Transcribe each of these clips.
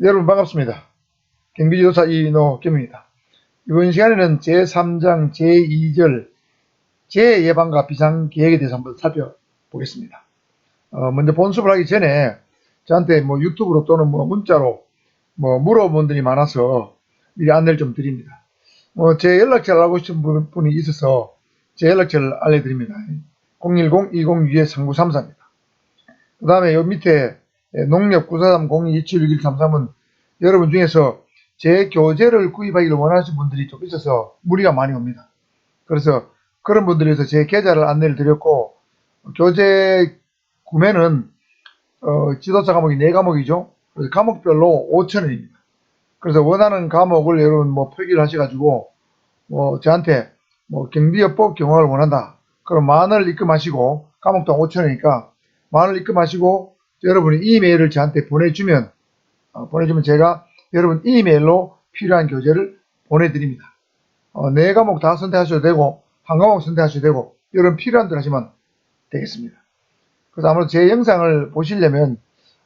여러분 반갑습니다. 경비지도사 이노겸입니다. 이번 시간에는 제3장 제2절 재예방과 비상계획에 대해서 한번 살펴보겠습니다. 먼저 본수업을 하기 전에 저한테 유튜브로 또는 문자로 물어본 분들이 많아서 미리 안내를 좀 드립니다. 제 연락처를 알고 싶은 분이 있어서 제 연락처를 알려드립니다. 010-2062-3934입니다. 그 다음에 요 밑에 농협943-02276133은 여러분 중에서 제 교재를 구입하기를 원하시는 분들이 좀 있어서 문의가 많이 옵니다. 그래서 그런 분들에 의해서 제 계좌를 안내를 드렸고, 교재 구매는 지도사 과목이 4과목이죠. 그래서 과목별로 5,000원입니다. 그래서 원하는 과목을 여러분 표기를 하셔가지고 저한테 경비요법 경영을 원한다. 그럼 10,000원을 입금하시고, 과목당 5,000원이니까 10,000원을 입금하시고 여러분이 이메일을 저한테 보내주면 제가 여러분 이메일로 필요한 교재를 보내드립니다. 4과목 다 선택하셔도 되고 한 과목 선택하셔도 되고 여러분 필요한 대로 하시면 되겠습니다. 그래서 아무래도 제 영상을 보시려면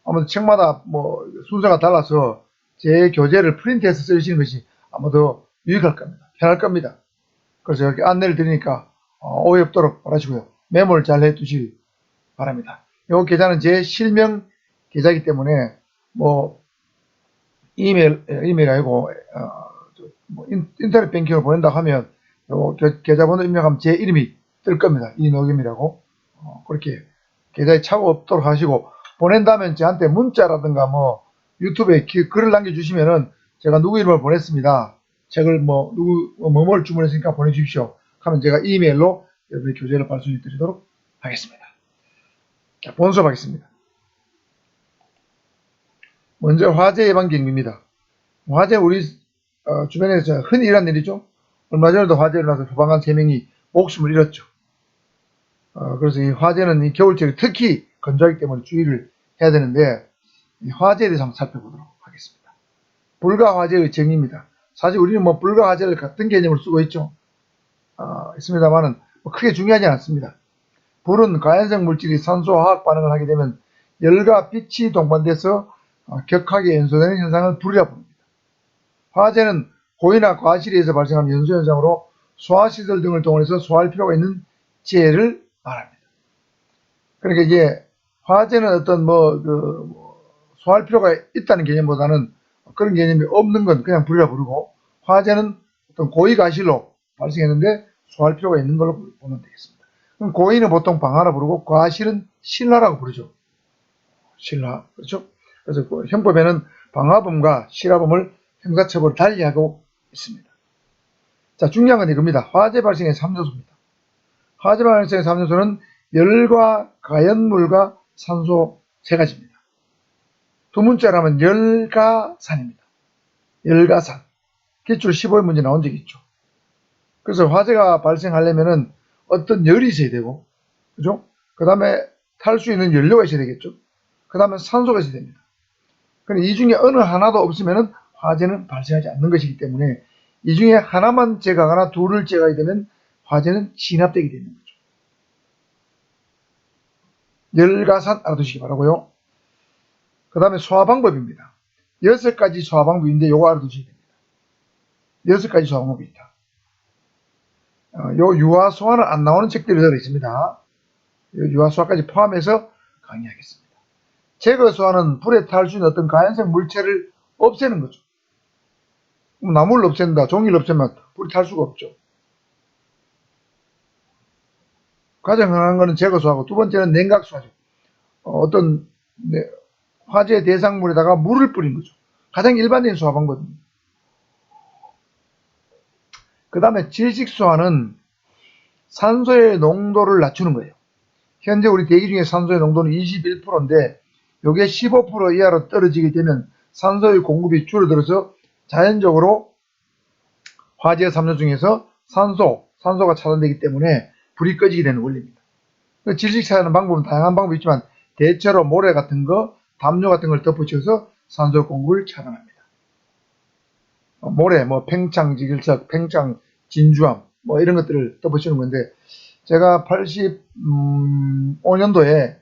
아무래도 책마다 순서가 달라서 제 교재를 프린트해서 쓰시는 것이 아무래도 유익할 겁니다. 편할 겁니다. 그래서 이렇게 안내를 드리니까 오해 없도록 바라시고요. 메모를 잘 해두시기 바랍니다. 이 계좌는 제 실명 계좌이기 때문에 이메일 아니고 인터넷 뱅킹을 보낸다고 하면 요 계좌번호 입력하면 제 이름이 뜰 겁니다. 이노겸이라고. 그렇게 계좌에 착오 없도록 하시고, 보낸다면 저한테 문자라든가 유튜브에 글을 남겨주시면은 제가 누구 이름을 보냈습니다. 책을 뭐를 주문했으니까 보내주십시오. 하면 제가 이메일로 여러분의 교재를 발송해 드리도록 하겠습니다. 자, 본수업 하겠습니다. 먼저 화재 예방 경비입니다. 화재 우리 주변에서 흔히 일어난 일이죠. 얼마 전에도 화재가 일어나서 소방관 3명이 목숨을 잃었죠. 그래서 이 화재는 이 겨울철에 특히 건조하기 때문에 주의를 해야 되는데, 이 화재에 대해서 한번 살펴보도록 하겠습니다. 불가 화재의 정의입니다. 사실 우리는 불가 화재를 같은 개념을 쓰고 있죠. 있습니다만은 크게 중요하지 않습니다. 불은 가연성 물질이 산소와 화학 반응을 하게 되면 열과 빛이 동반돼서 격하게 연소되는 현상을 불이라고 부릅니다. 화재는 고의나 과실에 의해서 발생하는 연소현상으로 소화시설 등을 동원해서 소화할 필요가 있는 재해를 말합니다. 그러니까 이게 화재는 어떤 소화할 필요가 있다는 개념보다는 그런 개념이 없는 건 그냥 불이라고 부르고, 화재는 어떤 고의 과실로 발생했는데 소화할 필요가 있는 걸로 보면 되겠습니다. 그럼 고의는 보통 방화라 부르고 과실은 실화라고 부르죠. 실화. 그렇죠? 그래서 형법에는 방화범과 실화범을 형사처벌을 달리하고 있습니다. 자, 중요한 건 이겁니다. 화재 발생의 3요소입니다. 화재 발생의 3요소는 열과 가연물과 산소 3가지입니다. 두 문자로 하면 열가산입니다. 열가산. 기출 15회 문제 나온 적이 있죠. 그래서 화재가 발생하려면은 어떤 열이 있어야 되고, 그죠? 그 다음에 탈 수 있는 연료가 있어야 되겠죠. 그 다음에 산소가 있어야 됩니다. 그런데 이 중에 어느 하나도 없으면은 화재는 발생하지 않는 것이기 때문에 이 중에 하나만 제거하거나 둘을 제거하게 되면 화재는 진압되게 되는 거죠. 열가산 알아두시기 바라고요. 그 다음에 소화 방법입니다. 6가지 소화 방법인데 요거 알아두시기 됩니다. 6가지 소화 방법이 있다. 요 유화 소화는 안 나오는 책들이 들어 있습니다. 요 유화 소화까지 포함해서 강의하겠습니다. 제거 소화는 불에 탈 수 있는 어떤 가연성 물체를 없애는 거죠. 나무를 없앤다, 종이를 없애면 불이 탈 수가 없죠. 가장 흔한 거는 제거 소화고, 두 번째는 냉각 소화죠. 어떤 화재 대상물에다가 물을 뿌린 거죠. 가장 일반적인 소화 방법입니다. 그 다음에 질식 소화는 산소의 농도를 낮추는 거예요. 현재 우리 대기 중에 산소의 농도는 21%인데 요게 15% 이하로 떨어지게 되면 산소의 공급이 줄어들어서 자연적으로 화재 3요 중에서 산소가 차단되기 때문에 불이 꺼지게 되는 원리입니다. 질식 소화하는 방법은 다양한 방법이 있지만 대체로 모래 같은 거, 담요 같은 걸 덧붙여서 산소 공급을 차단합니다. 모래, 팽창지길석, 팽창, 진주암, 이런 것들을 덧붙이는 건데, 제가 85년도에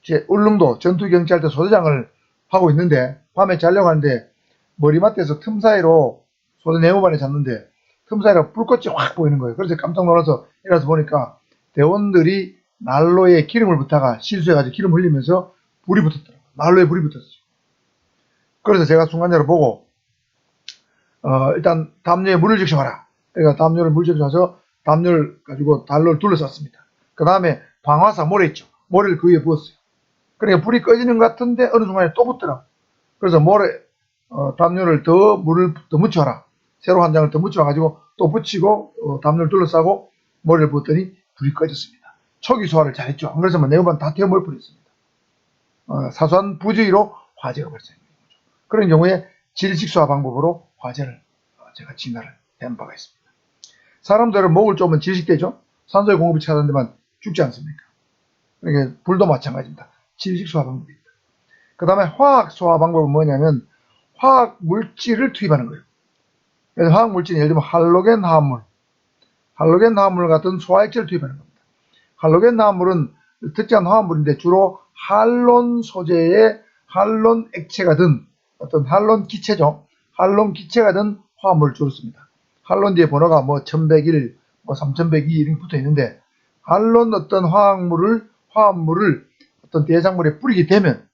제 울릉도 전투경찰대 소대장을 하고 있는데 밤에 자려고 하는데 머리맡에서 틈 사이로 소재 네모반에 잤는데 틈 사이로 불꽃이 확 보이는 거예요. 그래서 깜짝 놀라서 일어나서 보니까 대원들이 난로에 기름을 붓다가 실수해가지고 기름 흘리면서 불이 붙었더라고요. 난로에 불이 붙었어요. 그래서 제가 순간적으로 보고 일단 담요에 물을 적셔와라. 그러니까 담요를 물 적셔서 담요를 가지고 난로를 둘러쌌습니다. 그 다음에 방화사 모래 있죠. 모래를 그 위에 부었어요. 그러니까 불이 꺼지는 것 같은데 어느 순간에 또 붙더라고요. 그래서 모래 담요를 물을 더 묻혀라. 새로 한 장을 더 묻혀가지고 또 붙이고 담요를 둘러싸고 모래를 부었더니 불이 꺼졌습니다. 초기 소화를 잘했죠. 안 그래서면 네모반 다 태워버릴 뻔했습니다. 사소한 부주의로 화재가 발생합니다. 그런 경우에 질식소화 방법으로 화재를 제가 진화를 한 바가 있습니다. 사람들은 목을 쪼면 질식되죠. 산소의 공급이 차단되면 죽지 않습니까? 그러니까 불도 마찬가지입니다. 질식소화 방법입니다. 그 다음에 화학소화 방법은 뭐냐면 화학 물질을 투입하는 거예요. 그래서 화학 물질은 예를 들면 할로겐 화합물 같은 소화액체를 투입하는 겁니다. 할로겐 화합물은 특정한 화합물인데 주로 할론 소재의 할론 액체가 든 어떤 할론 기체죠. 할론 기체가 든 화합물을 주로 씁니다. 할론 뒤에 번호가 뭐 1101, 뭐 3102 이렇게 붙어 있는데 할론 어떤 화합물을 어떤 대작물에 뿌리게 되면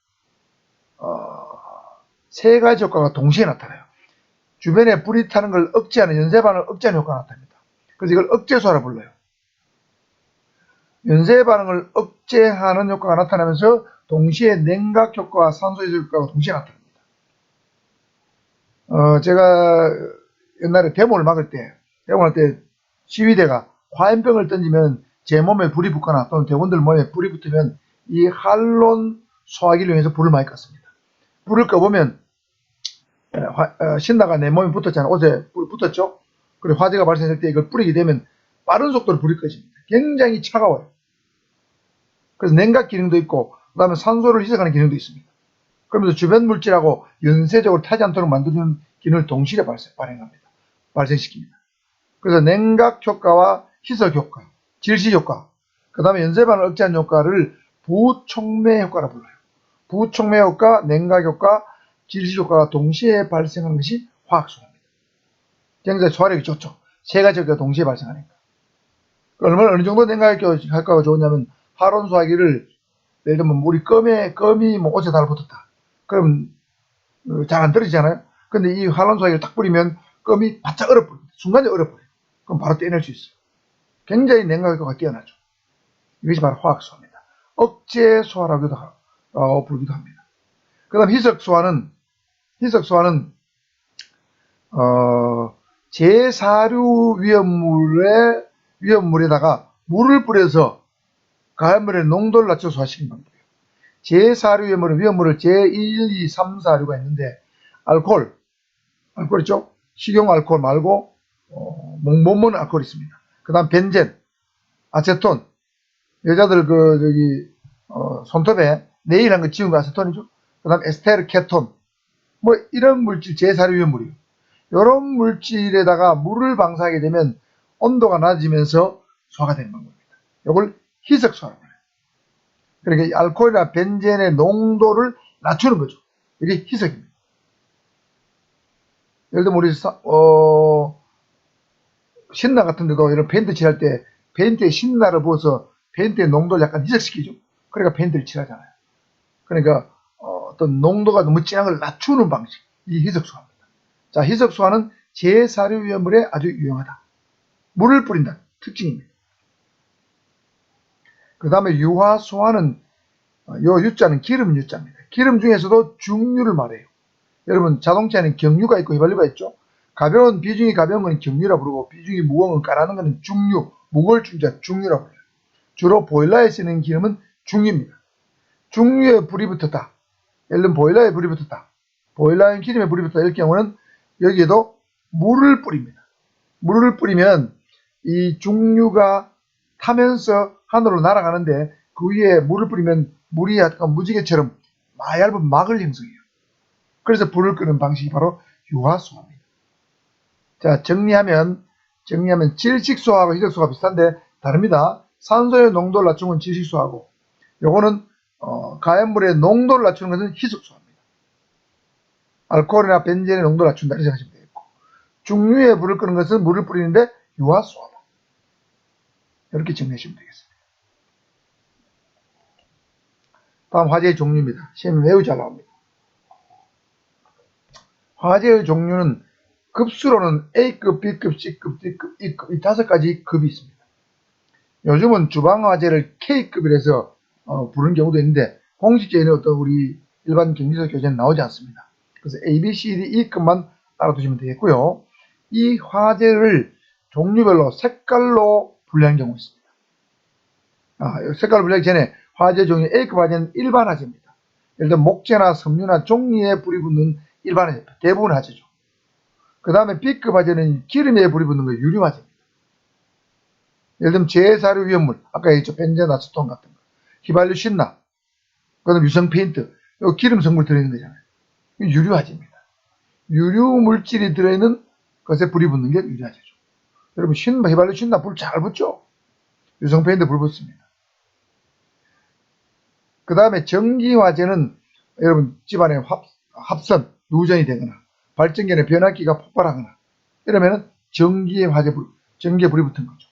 세 가지 효과가 동시에 나타나요. 주변에 불이 타는 걸 억제하는 연쇄 반응을 억제하는 효과가 나타납니다. 그래서 이걸 억제소화라 불러요. 연쇄 반응을 억제하는 효과가 나타나면서 동시에 냉각 효과와 산소 해소 효과가 동시에 나타납니다. 제가 옛날에 데모를 막을 때 시위대가 화염병을 던지면 제 몸에 불이 붙거나 또는 대원들 몸에 불이 붙으면 이 할론 소화기를 이용해서 불을 많이 껐습니다. 불을 꺼보면 신나가 내 몸에 붙었잖아요. 옷에 불 붙었죠. 그리고 화재가 발생할 때 이걸 뿌리게 되면 빠른 속도로 불이 꺼집니다. 굉장히 차가워요. 그래서 냉각 기능도 있고 그 다음에 산소를 희석하는 기능도 있습니다. 그러면서 주변 물질하고 연쇄적으로 타지 않도록 만들어주는 기능을 동시에 발생시킵니다. 그래서 냉각 효과와 희석 효과, 질식 효과, 그 다음에 연쇄 반응을 억제하는 효과를 부촉매 효과라 불러요. 부촉매 효과, 냉각 효과, 질식 효과가 동시에 발생하는 것이 화학소화입니다. 굉장히 소화력이 좋죠. 세 가지 효과가 동시에 발생하니까. 얼마나 어느 정도 냉각 효과가 좋으냐면 할론 소화기를 예를 들면 우리 껌이 뭐 옷에 달라붙었다. 그럼 잘 안 떨어지잖아요. 근데 이 할론 소화기를 딱 뿌리면 껌이 바짝 얼어버립니다. 순간에 얼어버려요. 그럼 바로 떼낼 수 있어요. 굉장히 냉각 효과가 뛰어나죠. 이것이 바로 화학소화입니다. 억제 소화라고도 부르기도 합니다. 그 다음 희석소화는 제사류 위험물에다가 물을 뿌려서 가연물의 농도를 낮춰 소화시키는 방법이에요. 제사류 위험물은 제1, 2, 3, 4류가 있는데 알코올 있죠? 식용 알코올 말고 못 먹는 알코올이 있습니다. 그 다음 벤젠, 아세톤, 여자들 손톱에 네일한 거 지운 거 아세톤이죠? 그 다음 에스테르 케톤, 뭐 이런 물질 제사류 위험물이에요. 이런 물질에다가 물을 방사하게 되면 온도가 낮아지면서 소화가 되는 방법입니다. 이걸 희석소화라고 해요. 그러니까 알코올이나 벤젠의 농도를 낮추는 거죠. 이게 희석입니다. 예를 들면 우리 신나 같은 데도 이런 페인트 칠할 때 페인트에 신나를 부어서 페인트의 농도를 약간 희석시키죠. 그러니까 페인트를 칠하잖아요. 그러니까 어떤 농도가 너무 진한 걸 낮추는 방식, 이 희석소화입니다. 자, 희석소화는 제사류 위험물에 아주 유용하다. 물을 뿌린다. 특징입니다. 그 다음에 유화소화는 요 유자는 기름 유자입니다. 기름 중에서도 중유를 말해요. 여러분 자동차에는 경유가 있고 휘발유가 있죠. 비중이 가벼운 건 경유라 부르고 비중이 무거운 건 까라는 것은 중유, 무거울 중자 중유라 불러요. 주로 보일러에 쓰는 기름은 중유입니다. 중유에 불이 붙었다. 예를 들면 보일러에 불이 붙었다. 보일러에 기름에 불이 붙었다. 이럴 경우는 여기에도 물을 뿌립니다. 물을 뿌리면 이 중유가 타면서 하늘로 날아가는데 그 위에 물을 뿌리면 물이 약간 무지개처럼 얇은 막을 형성해요. 그래서 불을 끄는 방식이 바로 유화소화입니다. 자, 정리하면 질식소화하고 희석소화가 비슷한데 다릅니다. 산소의 농도를 낮추는 건 질식소화고 요거는 가연물의 농도를 낮추는 것은 희석소화입니다. 알코올이나 벤젠의 농도를 낮춘다 이렇게 생각하시면 되겠고, 중류에 불을 끄는 것은 물을 뿌리는데 유화수하다 이렇게 정리하시면 되겠습니다. 다음 화재의 종류입니다. 시험이 매우 잘 나옵니다. 화재의 종류는 급수로는 A급, B급, C급, D급, E급 이 5가지 급이 있습니다. 요즘은 주방화재를 K급이라서 부르는 경우도 있는데 공식적인 어떤 우리 일반 경기서 교재는 나오지 않습니다. 그래서 A, B, C, D, E급만 알아두시면 되겠고요. 이 화재를 종류별로 색깔로 분류하는 경우가 있습니다. 색깔로 분류하기 전에 화재 종류 A급 화재는 일반 화재입니다. 예를 들어 목재나 섬유나 종이에 불이 붙는 일반 화재, 대부분 화재죠. 그 다음에 B급 화재는 기름에 불이 붙는 거 유류 화재입니다. 예를 들면 제사료 위험물, 아까 얘기했죠. 벤젠, 아세톤 같은 거. 휘발유 신나, 그다음 유성 페인트, 요 기름 성분 들어있는 거잖아요. 유류 화재입니다. 유류 물질이 들어있는 것에 불이 붙는 게 유류 화재죠. 여러분 휘발유 신나 불 잘 붙죠? 유성 페인트 불 붙습니다. 그 다음에 전기 화재는 여러분 집안에 합선, 누전이 되거나 발전기에 변압기가 폭발하거나 이러면은 전기에 불이 붙은 거죠.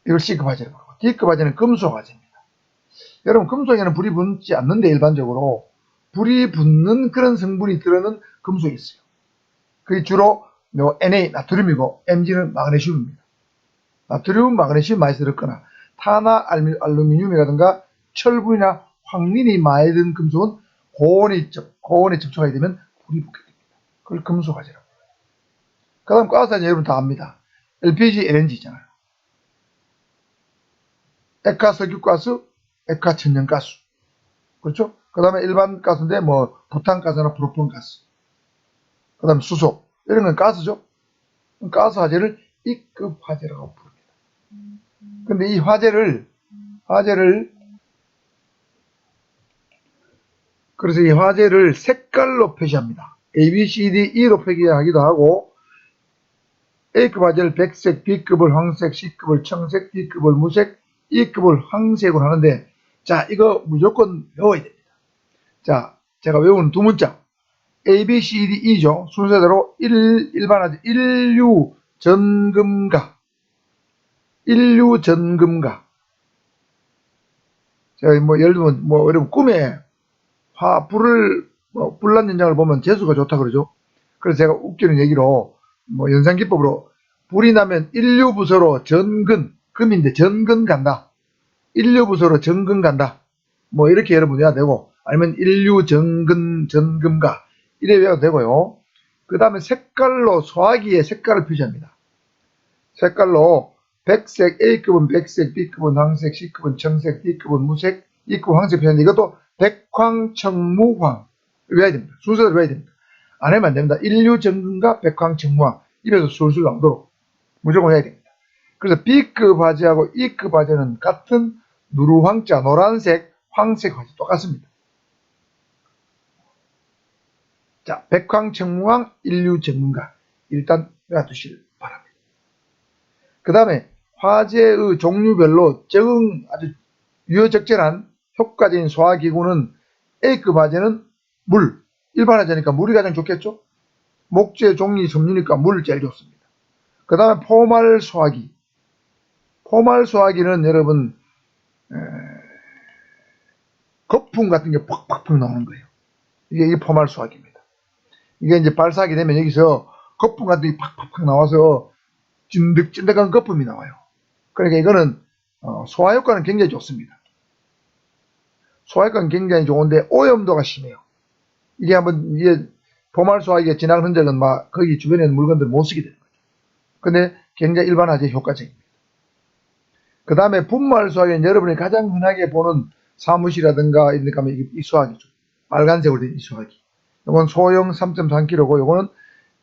이걸 C급 화재라고 하고, D급 화재는 금속 화재입니다. 여러분 금속에는 불이 붙지 않는데 일반적으로 불이 붙는 그런 성분이 들어있는 금속이 있어요. 그게 주로 Na, 나트륨이고 Mg는 마그네슘입니다. 나트륨, 마그네슘 많이 들었거나 탄화, 알루미늄이라든가 철분이나 황린이 많이 든 금속은 고온에 접촉하게 되면 불이 붙게 됩니다. 그걸 금속 화재라고 해요. 그 다음 가스화재 여러분 다 압니다. LPG, LNG 있잖아요. 액화 석유가스, 액화 천연가스. 그렇죠? 그 다음에 일반 가스인데 부탄가스나 프로폰가스. 그 다음에 수소. 이런 건 가스죠? 가스 화재를 E급 화재라고 부릅니다. 근데 이 그래서 이 화재를 색깔로 표시합니다. A, B, C, D, E로 표기하기도 하고, A급 화재를 백색, B급을 황색, C급을 청색, D급을 무색, E급을 황색으로 하는데, 자, 이거 무조건 외워야 됩니다. 자, 제가 외우는 두 문자. A, B, C, D, E죠. 순서대로 일반 화재, 인류 전금가. 제가 예를 들면, 여러분 꿈에 불난 현장을 보면 재수가 좋다 그러죠. 그래서 제가 웃기는 얘기로, 연상기법으로, 불이 나면 인류부서로 금인데 전근 간다. 인류부서로 전근 간다. 이렇게 여러분 외워야 되고, 아니면 인류 전금가. 이래 외워도 되고요. 그 다음에 색깔로 소화기의 색깔을 표시합니다. 색깔로 백색, A급은 백색, B급은 황색, C급은 청색, D급은 무색, E급은 황색 표시하는데 이것도 백황청무황 외워야 됩니다. 순서대로 외워야 됩니다. 안 하면 안 됩니다. 인류 전근가 백황청무황 입에서 술술 나오도록 무조건 해야 됩니다. 그래서 B급 화재하고 E급 화재는 같은 누르황자, 노란색, 황색 화재 똑같습니다. 자, 백황청무황, 인류 전근가 일단 외워두시길 바랍니다. 그 다음에 화재의 종류별로 아주 유효적절한 효과적인 소화기구는 A급 화재는 물, 일반 화재니까 물이 가장 좋겠죠? 목재, 종이, 섬유니까 물 제일 좋습니다. 그 다음에 포말 소화기. 포말 소화기는 여러분 거품 같은 게 팍팍팍 나오는 거예요. 이게 포말 소화기입니다. 이게 이제 발사하게 되면 여기서 거품 같은 게 팍팍팍 나와서 찐득찐득한 거품이 나와요. 그러니까 이거는 소화 효과는 굉장히 좋습니다. 소화 효과는 굉장히 좋은데 오염도가 심해요. 이게 포말 소화기가 지나간 흔적은 거기 주변에 있는 물건들을 못 쓰게 되는 거죠. 근데 굉장히 일반 화재 효과적입니다. 그 다음에 분말 소화기는 여러분이 가장 흔하게 보는 사무실이라든가 이런 데 가면 이 소화기죠. 빨간색으로 된 이 소화기. 이건 소형 3.3kg고 요거는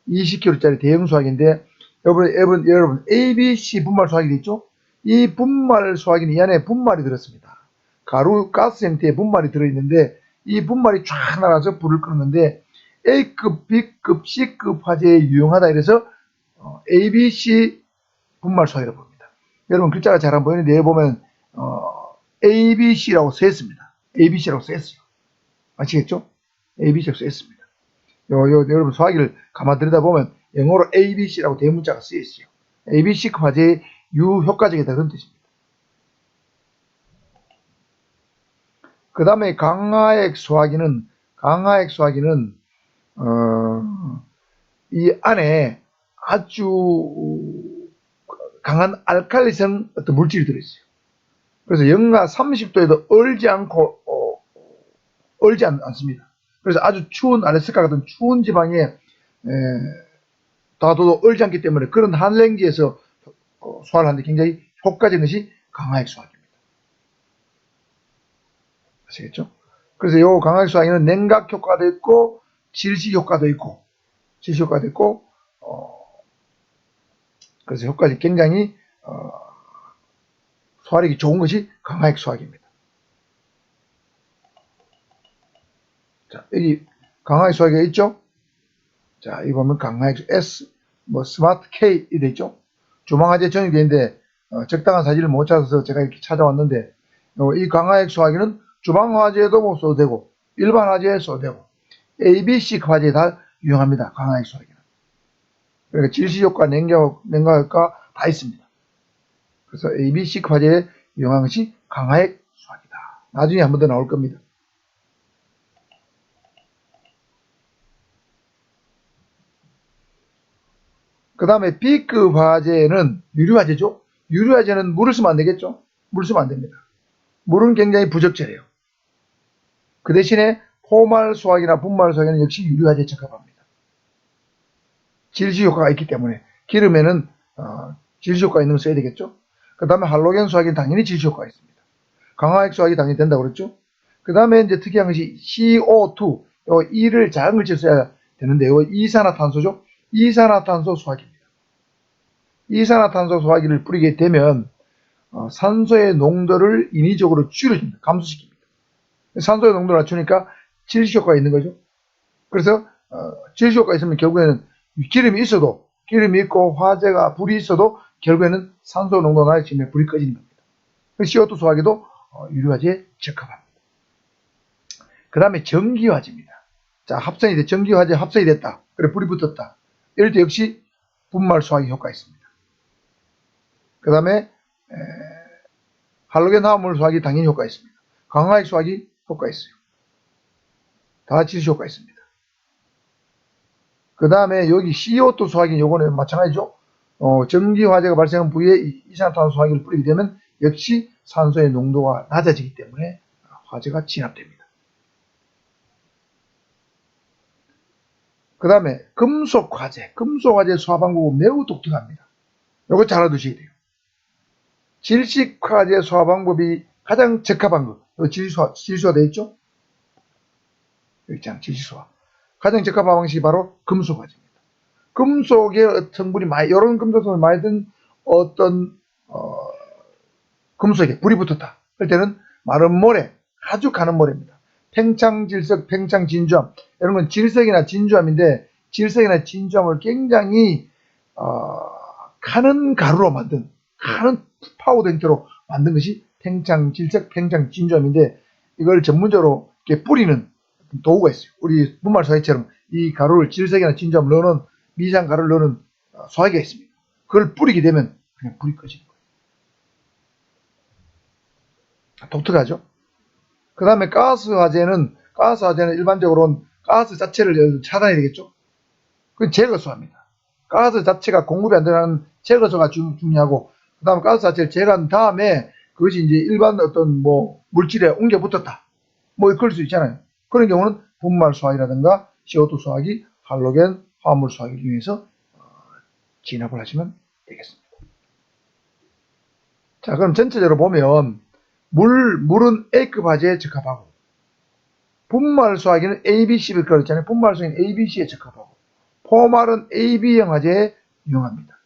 20kg짜리 대형 소화기인데 여러분 ABC 분말 소화기 있죠? 이 분말 소화기는 이 안에 분말이 들었습니다. 가루 가스 형태의 분말이 들어있는데 이 분말이 쫙 날아서 불을 끄는데 A급, B급, C급 화재에 유용하다 이래서 ABC 분말 소화기라고 봅니다. 여러분 글자가 잘 안 보이는데 여기 보면 ABC라고 써있습니다. ABC라고 써있어요. 아시겠죠? ABC라고 써있습니다. 여러분 수화기를 가만 들여다보면 영어로 ABC라고 대문자가 쓰여있어요. ABC 화재의 유효과적이다 그런 뜻입니다. 그 다음에 강화액 수화기는 이 안에 아주 강한 알칼리성 어떤 물질이 들어있어요. 그래서 영하 30도에도 얼지 않습니다. 그래서 아주 추운 알래스카 같은 추운 지방에 놔둬도 얼지 않기 때문에 그런 한랭지에서 소화를 하는데 굉장히 효과적인 것이 강화액 수화기입니다. 아시겠죠? 그래서 이 강화액 수화기는 냉각 효과도 있고 질시 효과도 있고 그래서 효과가 굉장히 소화력이 좋은 것이 강화액 수화기입니다. 자, 여기 강화액 수화기가 있죠? 자, 여기 보면 강화액 S, 스마트 K 이 되어 있죠? 주망화재 전이 되는데 적당한 사진을 못 찾아서 제가 이렇게 찾아왔는데 이 강화액 수화기는 주방화재에도 써도 되고 일반 화재에 써도 되고 ABC 화재에 다 유용합니다. 강화액 수화기는. 그러니까 질시효과, 냉각효과 다 있습니다. 그래서 ABC 화재에 유용한 것이 강화액 수화기다. 나중에 한 번 더 나올 겁니다. 그 다음에 B급 화재는 유류화재죠. 유류화재는 물을 쓰면 안 되겠죠. 물 쓰면 안 됩니다. 물은 굉장히 부적절해요. 그 대신에 포말 수화기나 분말 수화기는 역시 유류화재에 적합합니다. 질시 효과가 있기 때문에 기름에는 질시 효과가 있는 걸 써야 되겠죠. 그 다음에 할로겐 수화기는 당연히 질시 효과가 있습니다. 강화액 수화기 당연히 된다고 그랬죠. 그 다음에 이제 특이한 것이 CO2, 요 E를 작은 글씨로 써야 되는데 요 이산화탄소죠. 이산화탄소 수화기입니다. 이산화탄소 수화기를 뿌리게 되면 산소의 농도를 인위적으로 줄여줍니다. 감소시킵니다. 산소의 농도를 낮추니까 질시 효과가 있는 거죠. 그래서 질시 효과가 있으면 결국에는 기름이 있고 화재가 불이 있어도 결국에는 산소 농도가 낮아지면 불이 꺼지는 겁니다. CO2 수화기도 유류화재에 적합합니다. 그 다음에 전기화재입니다. 자, 전기화재 합성이 됐다. 그래 불이 붙었다. 이럴 때 역시 분말 수화기 효과가 있습니다. 그 다음에 할로겐 화합물 수화기 당연히 효과가 있습니다. 강화액 수화기 효과가 있어요. 다 질시 효과가 있습니다. 그 다음에 여기 CO2 수화기 요거는 마찬가지죠. 전기 화재가 발생한 부위에 이산화탄소 수화기를 뿌리게 되면 역시 산소의 농도가 낮아지기 때문에 화재가 진압됩니다. 그 다음에 금속 화재 수화 방법은 매우 독특합니다. 요거 잘 알아두셔야 돼요. 질식 화재 수화 방법이 가장 적합한 것. 질수화 되어 있죠? 여기 있잖아, 질수화. 가장 적합한 방식이 바로 금속 화재입니다. 금속의 성분이 이런 금속 성분이 많이 든 어떤 금속에 불이 붙었다. 그럴 때는 마른 모래, 아주 가는 모래입니다. 팽창질석, 팽창진주암 이런 건 질석이나 진주암인데 질석이나 진주암을 굉장히 가는 가루로 만든 가는 파우더 형태로 만든 것이 팽창질석, 팽창진주암인데 이걸 전문적으로 이렇게 뿌리는 도구가 있어요. 우리 분말 수화기처럼 이 가루를 질석이나 진주암을 넣는 미세한 가루를 넣는 수화기가 있습니다. 그걸 뿌리게 되면 그냥 불이 꺼지는 거예요. 독특하죠? 그 다음에 가스 화재는 일반적으로는 가스 자체를 차단해야 되겠죠? 그건 제거수화입니다. 가스 자체가 공급이 안 되는 제거수가 중요하고, 그 다음에 가스 자체를 제거한 다음에 그것이 이제 일반 어떤 물질에 옮겨 붙었다. 그럴 수 있잖아요. 그런 경우는 분말 수화기라든가 CO2 수화기, 할로겐 화합물 수화기를 이용해서 진압을 하시면 되겠습니다. 자, 그럼 전체적으로 보면 물은 A급 화재에 적합하고 분말 수화기는 ABC를 그랬잖아요. 분말 수화기는 ABC에 적합하고 포말은 AB형 화재에 유용합니다.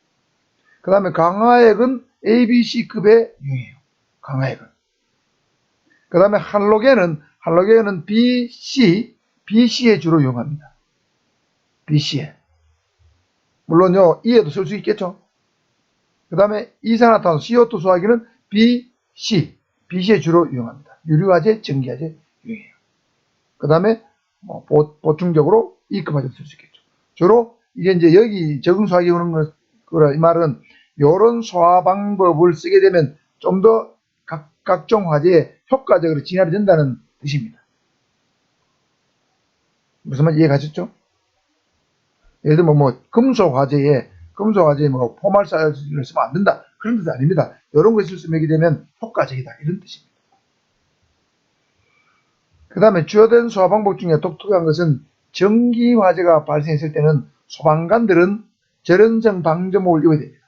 그 다음에 강화액은 ABC급에 유용해요. 강화액은. 그 다음에 할로겐은 BC에 주로 이용합니다. BC에. 물론요, E에도 쓸 수 있겠죠. 그 다음에 이산화탄소 CO2 수화기는 BC에 주로 이용합니다. 유류화재, 전기화재 유용해요. 그 다음에 보충적으로 E급 화재를 쓸 수 있겠죠. 주로 이게 이제 여기 적응소화기 오는 거라 이 말은 요런 소화 방법을 쓰게 되면 좀 더 각종 화재에 효과적으로 진압이 된다는 뜻입니다. 무슨 말 이해가셨죠? 예를 들면 금속 화재에 포말사를 쓰면 안 된다. 그런 뜻이 아닙니다. 이런 것을 쓰게 되면 효과적이다. 이런 뜻입니다. 그 다음에 주요된 소화 방법 중에 독특한 것은 전기 화재가 발생했을 때는 소방관들은 절연성 방전복을 입어야 됩니다.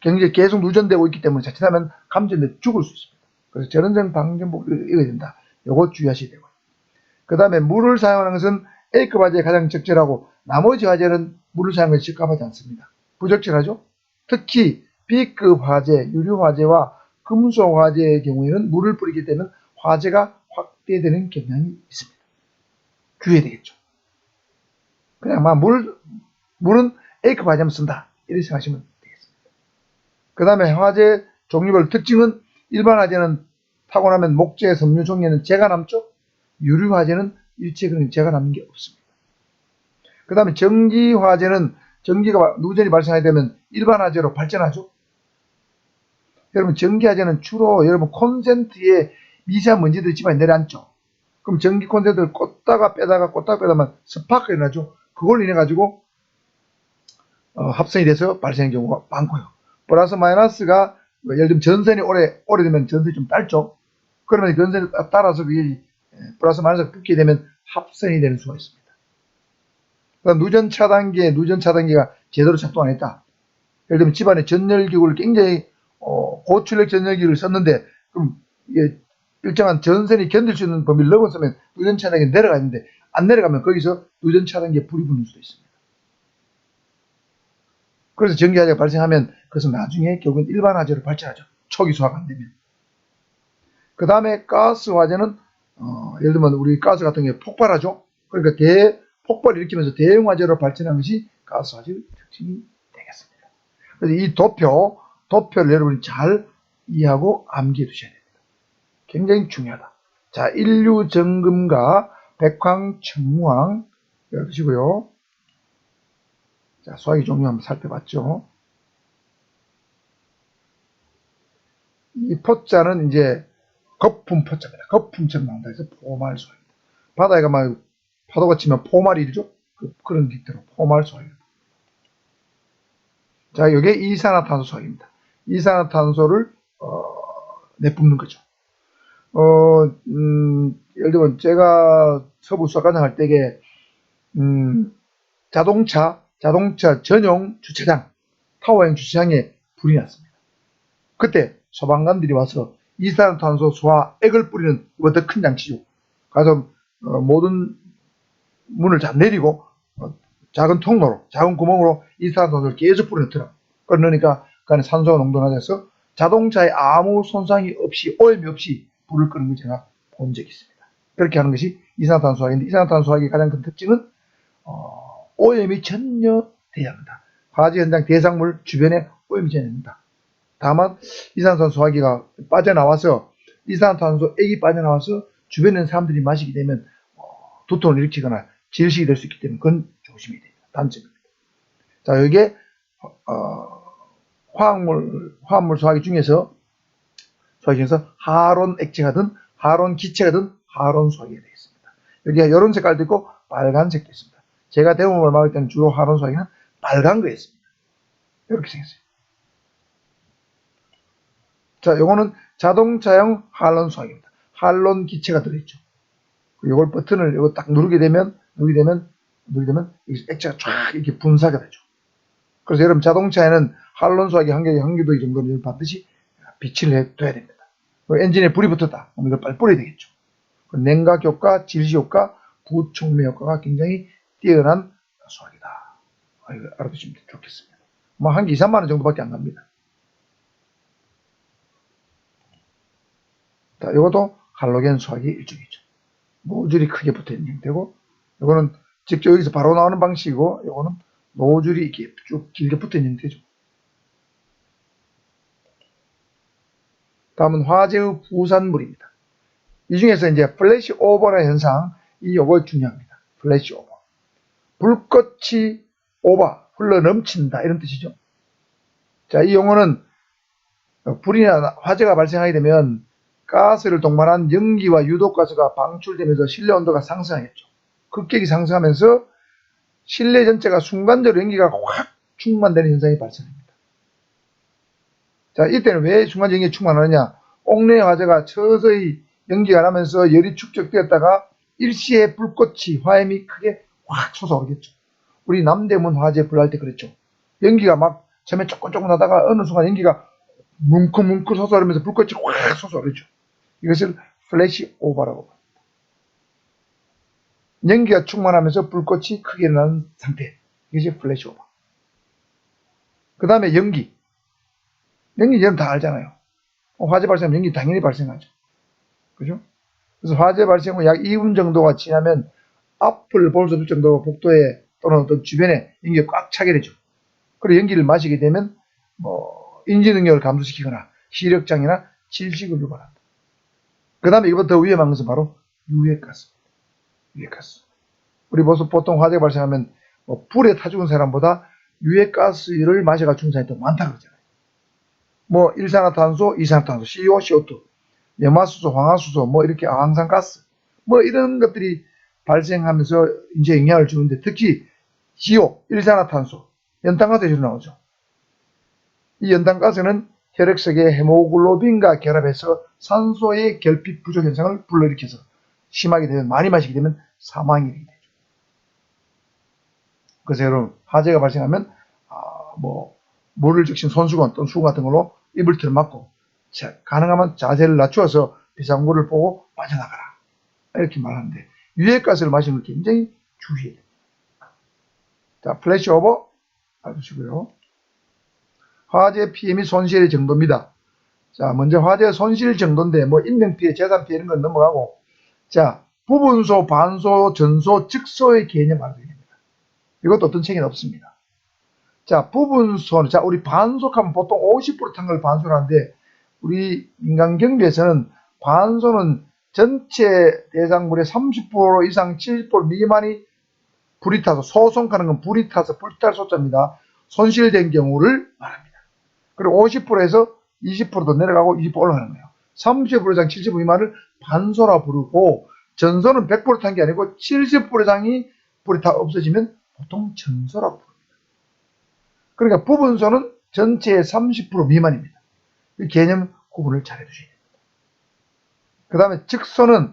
경기에 계속 누전되고 있기 때문에 자칫하면 감전돼 죽을 수 있습니다. 그래서 절연성 방전복을 입어야 된다. 요거 주의하셔야 되고요. 그 다음에 물을 사용하는 것은 A급 화재에 가장 적절하고 나머지 화재는 물을 사용하기 적합하지 않습니다. 부적절하죠? 특히 B급 화재, 유류 화재와 금속 화재의 경우에는 물을 뿌리게 되면 화재가 확대되는 경향이 있습니다. 주의해야 되겠죠. 그냥 물은 A급 화재만 쓴다. 이렇게 생각하시면 되겠습니다. 그 다음에 화재 종류별 특징은 일반 화재는 타고 나면 목재, 섬유 종류에는 재가 남죠. 유류 화재는 일체 그런 재가 남는 게 없습니다. 그 다음에 전기 화재는 전기가 누전이 발생하게 되면 일반 화재로 발전하죠. 여러분 전기 화재는 주로 여러분 콘센트에 미세한 먼지들이 집안에 내려앉죠. 그럼 전기 콘센트를 꽂다가 빼다가 스파크가 일어나죠. 그걸 인해 가지고 합선이 돼서 발생하는 경우가 많고요. 플러스 마이너스가 예를 들면 전선이 오래되면 전선이 좀 짧죠. 그러면 전선이 따라서 그게 플러스 마이너스가 붙게 되면 합선이 되는 수가 있습니다. 그다음 누전 차단기가 제대로 작동 안 했다. 예를 들면 집안에 전열기구를 굉장히 고출력 전열기를 썼는데 그럼 이게 일정한 전선이 견딜 수 있는 범위를 넘었으면 누전 차단기가 내려가야 되는데 안 내려가면 거기서 누전 차단기에 불이 붙는 수도 있습니다. 그래서 전기 화재가 발생하면 그것은 나중에 결국은 일반 화재로 발전하죠. 초기 소화가 안 되면. 그 다음에 가스 화재는 예를 들면 우리 가스 같은 게 폭발하죠. 그러니까 폭발을 일으키면서 대형 화재로 발전한 것이 가스 화재의 특징이 되겠습니다. 그래서 이 도표를 여러분이 잘 이해하고 암기해 두셔야 됩니다. 굉장히 중요하다. 자, 인류 정금과 백황, 청황 여기시고요. 자, 소화기 종류 한번 살펴봤죠. 이 포자는 이제 거품 포자입니다. 거품처럼 나온다 해서 포말 소화기입니다. 바다에가 막 파도가 치면 포말이 일죠? 그런 기태로 포말 소화기입니다. 자, 이게 이산화탄소 소화기입니다. 이산화탄소를 내뿜는 거죠. 예를 들면 제가 서부 수학과정 할 때에 자동차 전용 주차장, 타워형 주차장에 불이 났습니다. 그때 소방관들이 와서 이산화탄소 소화액을 뿌리는 더 큰 장치죠. 가서 모든 문을 다 내리고 작은 통로로, 작은 구멍으로 이산화탄소를 계속 뿌려넣더라고요. 그러니까 그 안에 산소가 농도가 돼서 자동차에 아무 손상이 없이, 오염이 없이 불을 끄는 걸 제가 본 적이 있습니다. 그렇게 하는 것이 이산화탄소 소화기인데, 이산화탄소 소화기의 가장 큰 특징은 오염이 전혀 되지 않는다. 화재 현장 대상물 주변에 오염이 전혀 된다. 다만 이산화탄소 소화기가 빠져나와서 이산화탄소액이 빠져나와서 주변에 있는 사람들이 마시게 되면 두통을 일으키거나 질식이 될 수 있기 때문에 그건 조심해야 됩니다. 단점입니다. 자, 여기에 화합물 소화기 중에서 하론 액체가든 하론 기체가든 하론 소화기가 되겠습니다. 여기에 이런 색깔도 있고 빨간색도 있습니다. 제가 대부분을 막을 때는 주로 하론 소화기는 빨간 거였습니다. 이렇게 생겼어요. 자, 요거는 자동차용 할론 소화기입니다. 할론 기체가 들어있죠. 요걸 버튼을 요거 딱 누르게 되면 액체가 쫙 이렇게 분사가 되죠. 그래서 여러분 자동차에는 할론 소화기 한 개도 이 정도는 반드시 비치를 해둬야 됩니다. 엔진에 불이 붙었다. 그럼 이걸 빨리 뿌려야 되겠죠. 냉각 효과, 질시 효과, 부촉매 효과가 굉장히 뛰어난 소화기다. 이거 알아두시면 좋겠습니다. 뭐 한 개 2, 3만 원 정도밖에 안 갑니다. 자, 이것도 할로겐 소화기 일종이죠. 노즐이 크게 붙어 있는 형태고, 이거는 직접 여기서 바로 나오는 방식이고, 이거는 노즐이 이렇게 쭉 길게 붙어 있는 형태죠. 다음은 화재의 부산물입니다. 이 중에서 이제 플래시 오버라는 현상, 요거 중요합니다. 플래시 오버. 불꽃이 오버, 흘러 넘친다 이런 뜻이죠. 자, 이 용어는 불이나 화재가 발생하게 되면 가스를 동반한 연기와 유독가스가 방출되면서 실내 온도가 상승하겠죠. 급격히 상승하면서 실내 전체가 순간적으로 연기가 확 충만되는 현상이 발생합니다. 자, 이때는 왜 순간적으로 연기가 충만하느냐? 옥내 화재가 서서히 연기가 나면서 열이 축적되었다가 일시에 불꽃이 화염이 크게 확 솟아오르겠죠. 우리 남대문 화재 불날 때 그랬죠. 연기가 막 처음에 조금 나다가 어느 순간 연기가 뭉클뭉클 솟아오르면서 불꽃이 확 솟아오르죠. 이것을 플래시 오버라고 합니다. 연기가 충만하면서 불꽃이 크게 일어나는 상태. 이것이 플래시 오버. 그 다음에 연기. 연기 여러분 다 알잖아요. 화재 발생하면 연기 당연히 발생하죠. 그죠? 그래서 화재 발생 후 약 2분 정도가 지나면 앞을 볼 수 없을 정도로 복도에 또는 어떤 주변에 연기가 꽉 차게 되죠. 그리고 연기를 마시게 되면 인지 능력을 감소시키거나 시력장애나 질식을 유발한다. 그 다음에 이거보다 더 위험한 것은 바로 유해가스입니다. 유해가스. 우리 보통 화재가 발생하면 불에 타 죽은 사람보다 유해가스를 마셔가 죽은 사람이 더 많다고 그러잖아요. 일산화탄소, 이산화탄소, CO, CO2, 염화수소, 황화수소, 이렇게 황산가스, 이런 것들이 발생하면서 이제 영향을 주는데 특히 CO, 일산화탄소, 연탄가스에 주로 나오죠. 이 연탄가스는 혈액 속의 헤모글로빈과 결합해서 산소의 결핍 부족 현상을 불러일으켜서 심하게 되면 많이 마시게 되면 사망이 되죠. 그래서 여러분 화재가 발생하면 물을 적신 손수건 또는 수건 같은 걸로 이불틀을 막고 가능하면 자세를 낮추어서 비상구를 보고 빠져나가라 이렇게 말하는데 유해가스를 마시는 걸 굉장히 주의해야 됩니다. 자, 플래시 오버 알아두시고요. 화재 피해 및 손실의 정도입니다. 자, 먼저 화재 손실 정도인데 인명피해, 재산피해 이런 건 넘어가고 자, 부분소, 반소, 전소, 즉소의 개념 알아둬야 됩니다. 이것도 어떤 책에는 없습니다. 자, 부분소는 우리 반속하면 보통 50% 탄 걸 반소를 하는데 우리 인간 경비에서는 반소는 전체 대상물의 30% 이상 70% 미만이 불이 타서 소송하는 건 불이 타서 불탈 소자입니다. 손실된 경우를 말합니다. 그리고 50%에서 20%도 내려가고 20% 올라가는 거예요. 30% 이상 70% 미만을 반소라 부르고 전소는 100% 탄 게 아니고 70% 이상이 불이 타 없어지면 보통 전소라고 부릅니다. 그러니까 부분소는 전체의 30% 미만입니다. 이 개념 구분을 잘 해주셔야 됩니다. 그 다음에 즉소는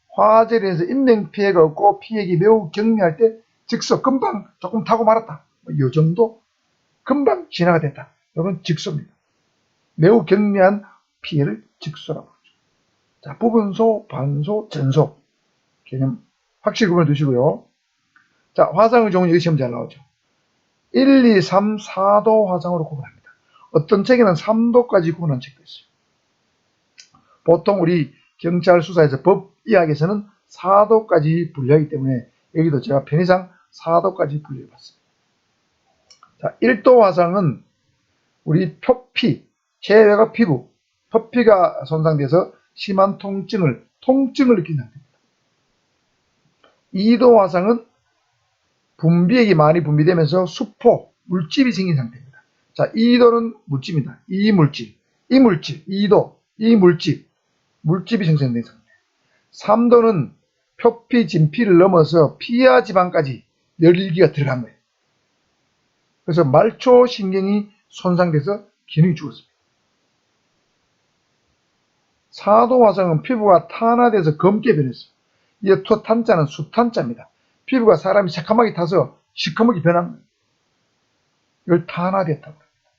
화재로 인해서 인명피해가 없고 피해가 매우 경미할 때 즉소, 금방 조금 타고 말았다. 이 정도 금방 진화가 됐다. 이건 즉소입니다. 매우 경미한 피해를 즉소라고 하죠. 자, 부분소, 반소, 전소 개념 확실히 구분해 두시고요. 자, 화상의 종은 여기 시험 잘 나오죠. 1, 2, 3, 4도 화상으로 구분합니다. 어떤 책에는 3도까지 구분한 책도 있어요. 보통 우리 경찰 수사에서 법 이야기에서는 4도까지 분류하기 때문에 여기도 제가 편의상 4도까지 분류해봤습니다. 자, 1도 화상은 우리 표피, 체외과 피부, 표피가 손상돼서 심한 통증을 느끼는 상태입니다. 2도 화상은 분비액이 많이 분비되면서 수포, 물집이 생긴 상태입니다. 자, 2도는 물집입니다. 이물집, 2도, 이물집, 물집이 생성된 상태. 3도는 표피, 진피를 넘어서 피하 지방까지 열기가 들어간 거예요. 그래서 말초신경이 손상돼서 기능이 죽었습니다. 4도 화상은 피부가 탄화돼서 검게 변했어요. 이 탄자는 수탄자입니다. 피부가 사람이 새까맣게 타서 시커멓게 변한 거예요. 이걸 탄화됐다고 합니다.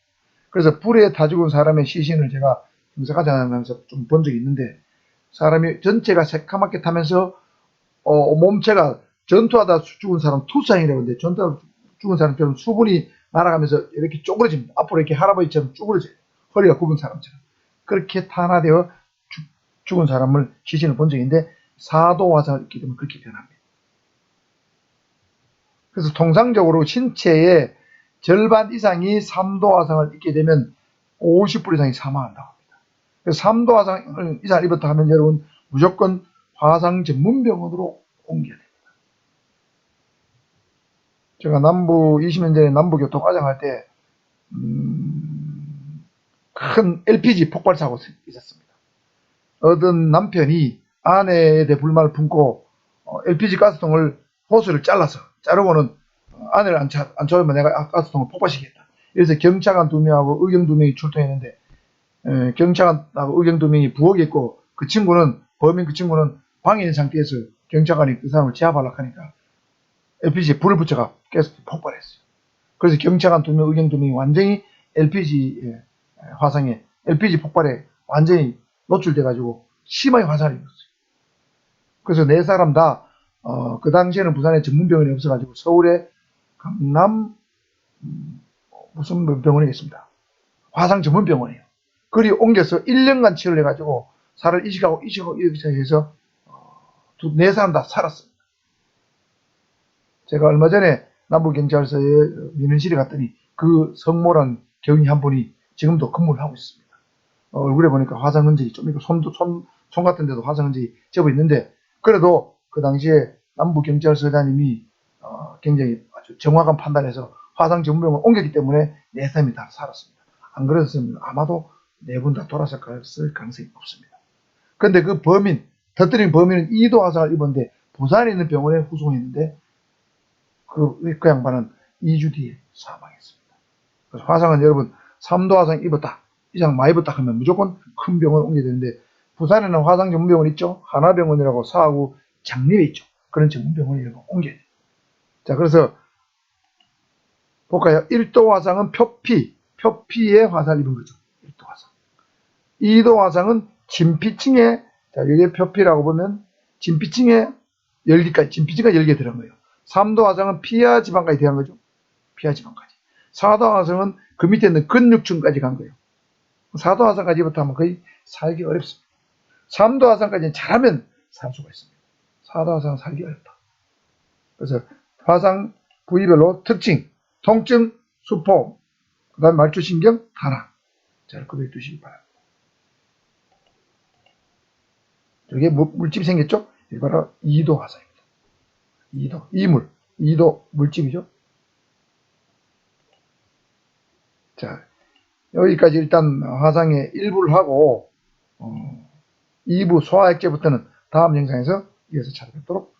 그래서 불에 타 죽은 사람의 시신을 제가 경사가자하면서 좀 본 적이 있는데 사람이 전체가 새까맣게 타면서 몸체가 전투하다 죽은 사람 투상이라고 하는데 전투하다 죽은 사람처럼 수분이 날아가면서 이렇게 쪼그러집니다. 앞으로 이렇게 할아버지처럼 쪼그러져요. 허리가 굽은 사람처럼. 그렇게 탄화되어 죽은 사람을 시신을 본 적이 있는데 4도 화상을 입게 되면 그렇게 변합니다. 그래서 통상적으로 신체의 절반 이상이 3도 화상을 입게 되면 50% 이상이 사망한다고 합니다. 그래서 3도 화상 이상을 입었다 하면 여러분 무조건 화상 전문병원으로 옮겨야 됩니다. 제가 남부 20년 전에 남부교통과장 할 때 큰 LPG 폭발 사고 있었습니다. 어떤 남편이 아내에 대해 불만을 품고 LPG 가스통을 호스를 자르고는 아내를 안 쳐주면 내가 가스통을 폭발시키겠다. 그래서 경찰관 2명하고 의경 2명이 출동했는데 경찰관하고 의경 2명이 부엌에 있고 범인 그 친구는 방에 있는 상태에서 경찰관이 그 사람을 제압하려고 하니까 LPG에 불을 붙여가 가스 폭발했어요. 그래서 경찰관 2명, 의경 2명이 완전히 LPG 화상에 LPG 폭발에 완전히 노출돼가지고 심하게 화상을 입었어요. 그래서 4사람 다 그 당시에는 부산에 전문병원이 없어가지고 서울에 강남 무슨 병원이 있습니다. 화상 전문병원이에요. 그리 옮겨서 1년간 치료를 해가지고 살을 이식하고 이렇게 해서 4사람 다 살았습니다. 제가 얼마 전에 남부경찰서에 민원실에 갔더니 그 성모란 경위 한 분이 지금도 근무를 하고 있습니다. 얼굴에 보니까 화상 흔적이 좀 있고 손 같은 데도 화상 흔적이 접어 있는데 그래도 그 당시에 남부경찰서장님이 굉장히 아주 정확한 판단해서 화상 전문병원을 옮겼기 때문에 4사람이 다 살았습니다. 안 그랬으면 아마도 4분 다 돌아설 가능성이 없습니다. 그런데 그 터뜨린 범인은 2도 화상을 입었는데 부산에 있는 병원에 후송했는데 그 양반은 2주 뒤에 사망했습니다. 그래서 화상은 여러분 3도 화상 입었다, 이상 많이 입었다 하면 무조건 큰 병원 옮겨야 되는데 부산에는 화상 전문병원 있죠. 하나병원이라고 사하고 장립에 있죠. 그런 전문병원을 옮겨야 돼요. 자, 그래서 볼까요? 1도 화상은 표피에 화상을 입은 거죠. 1도 화상. 2도 화상은 진피층에, 자, 여기 표피라고 보면 진피층에 진피층과 열기가 들어간 거예요. 3도 화상은 피하 지방까지 들어간 거죠. 피하 지방까지. 4도 화상은 그 밑에 있는 근육층까지 간 거예요. 4도 화상까지부터 하면 거의 살기 어렵습니다. 3도 화상까지는 잘하면 살 수가 있습니다. 4도 화상은 살기 어렵다. 그래서 화상 부위별로 특징, 통증, 수포, 그 다음 말초신경, 탄압. 잘 구별해 두시기 바랍니다. 여기에 물집이 생겼죠? 이게 바로 2도 화상입니다. 2도, 2도 물집이죠. 자, 여기까지 일단 화상의 1부를 하고 2부 소화액제부터는 다음 영상에서 이어서 찾아뵙도록